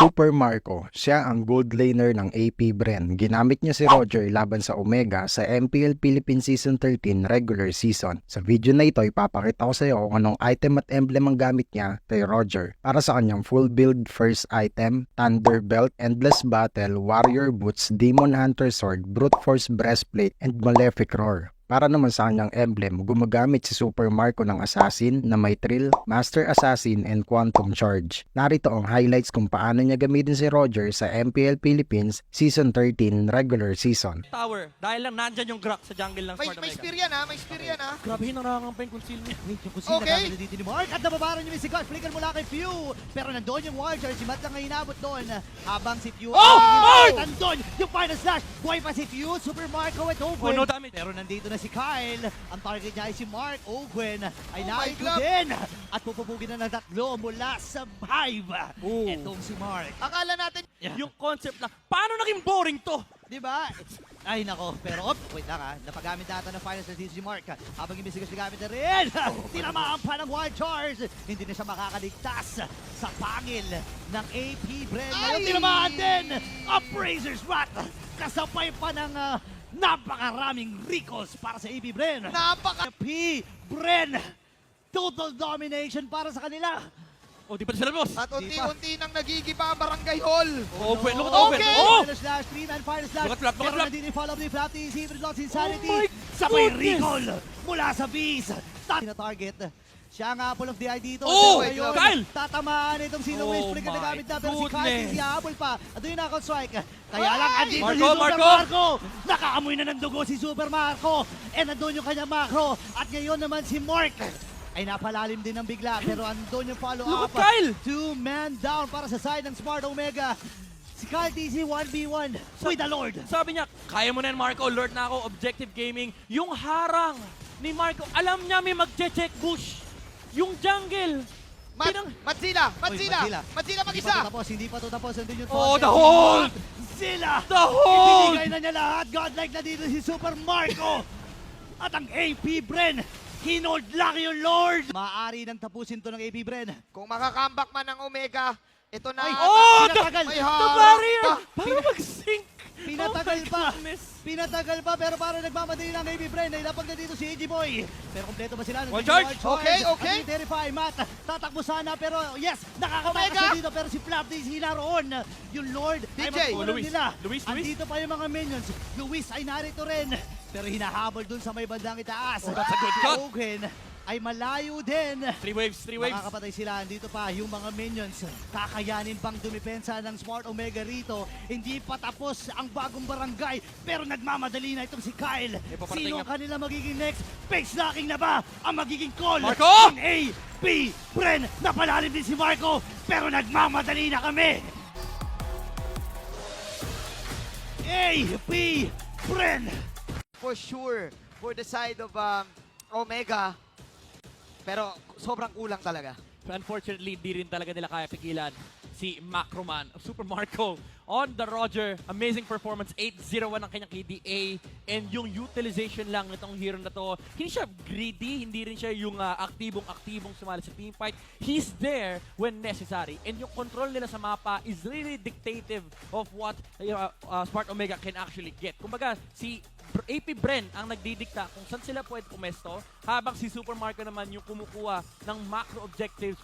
Super Marco, siya ang gold laner ng AP Bren. Ginamit niya si Roger laban sa Omega sa MPL Philippines Season 13 regular season. Sa video na ito, ipapakita ko sa iyo kung anong item at emblem ang gamit niya kay Roger para sa kanyang full build first item, Thunder Belt, Endless Battle, Warrior Boots, Demon Hunter Sword, Brute Force Breastplate, and Malefic Roar. Para naman sa kanyang emblem, gumagamit si Super Marco ng Assassin na may Trill, Master Assassin, and Quantum Charge. Narito ang highlights kung paano niya gamitin si Roger sa MPL Philippines Season 13 regular season. Tower, dahil lang nandyan yung Grak sa jungle ng Smart Omega. May spear yan ha, may spear yan ha. Grabe yung nangangampa yung conceal niya. Wait, yung kusina Okay. namin dito ni Mark at nababaran niyo si God. Flicker mula kay Pew. Pero nandoon yung Warrior. Si Matt lang ang inabot doon. Habang si Pew. Mark! Nandoon yung final slash. Buhay pa si Pew. Super Marco at Ogwen. no damage. Pero nandito na si Kyle. Ang target niya ay si Mark. Ogwen ay Oh my naito God. din. At pupupugin na ng tatlo mula sa Hive. Oh. Etong si Mark. Akala natin, Yung concept lang, paano naging boring to? Diba? Ay nako, pero wait lang ha, napagamit na ata ng finals na dito si Mark. Habang imisigas na gamit na rin, tinamaan pa ng Wild Charge. Hindi na siya makakaligtas sa pangil ng AP Bren. Ngayon Ay! tinamaan din, Appraiser's Wrath. Kasabay pa ng napakaraming recalls para sa AP Bren. P. Bren, total domination para sa kanila. O, di pa sila boss. at unti-unti nang nagigiba ang barangay hall. Open, look at Okay. open. Oh! Final slash, 3-man final slash. Look at flap, look at Pero flap. nandito yung follow-up ni Flapty, Secret Lost Insanity. Oh my Sabay goodness. recall mula sa Beast. Na target. Siya ang apple of the eye dito. Oh, Pero ngayon, Kyle! tatamaan itong si Luis. Oh Flick na my gamit na. Pero si Kyle, goodness. si Apple pa. Ito yung knockout strike. Kaya lang, andito Marco, si Super Marco! Marco. Nakaamoy na ng dugo si Super Marco. And nandun yung kanyang macro. At ngayon naman si Mark ay napalalim din ng bigla. Pero andun yung follow-up. Look at Kyle! 2-man down para sa side ng Smart Omega. Si Kyle TC 1v1 with the Lord. Sabi niya, kaya mo na yan Marco, Lord na ako, Objective Gaming. Yung harang ni Marco, alam niya may mag-check bush. Yung jungle. Matsila Hindi mag-isa. pa tapos, hindi pa to tapos. Andun yung Oh, taunted. the hold! Sila! The hold! Ibinigay na niya lahat. Godlike na dito si Super Marco. At ang AP Bren, hinold lang yung Lord. Maaari nang tapusin to ng AP Bren. Kung makakambak man ng Omega, ito na. Ay, Oh, pinatagal. may The harang barrier! pa. Paano mag-sync? Pinatagal Oh my pa. goodness. Pinatagal pa pero para nagmamadali ng AP Bren. Nailapag na dito si AG Boy. Pero kompleto ba sila? One charge. Okay. Ang terrify, Matt. Tatakbo sana pero yes, nakakatakas Omega. na dito. Pero si Flapty sila roon. Yung Lord ay DJ. magtulong Luis. nila. Luis. Andito pa yung mga minions. Luis ay narito rin. Pero hinahabol dun sa may bandang itaas. Oh, that's a good cut. Ogen ay malayo din. 3 waves, 3 waves. Makakapatay sila. Andito pa yung mga minions. Kakayanin pang dumipensa ng Smart Omega rito. Hindi pa tapos ang bagong barangay. Pero nagmamadali na itong si Kyle. paparating Sino na- ang kanila magiging next? Face locking na ba ang magiging call? Marco! Ng A, B, Bren. Napalalim din si Marco. Pero nagmamadali na kami. A, B, Bren. For sure, for the side of Omega. Pero sobrang kulang talaga. Unfortunately, di rin talaga nila kaya pigilan si Macroman, Super Marco on the Roger. Amazing performance, 8-0-1 ang kanyang KDA. And yung utilization lang nitong hero na to, hindi siya greedy, hindi rin siya yung aktibong sumali sa team fight. He's there when necessary. And yung control nila sa mapa is really dictative of what Smart Omega can actually get. Kumbaga, si AP Bren ang nagdidikta kung saan sila pwede pumesto, habang si Super Marco naman yung kumukuha ng macro objectives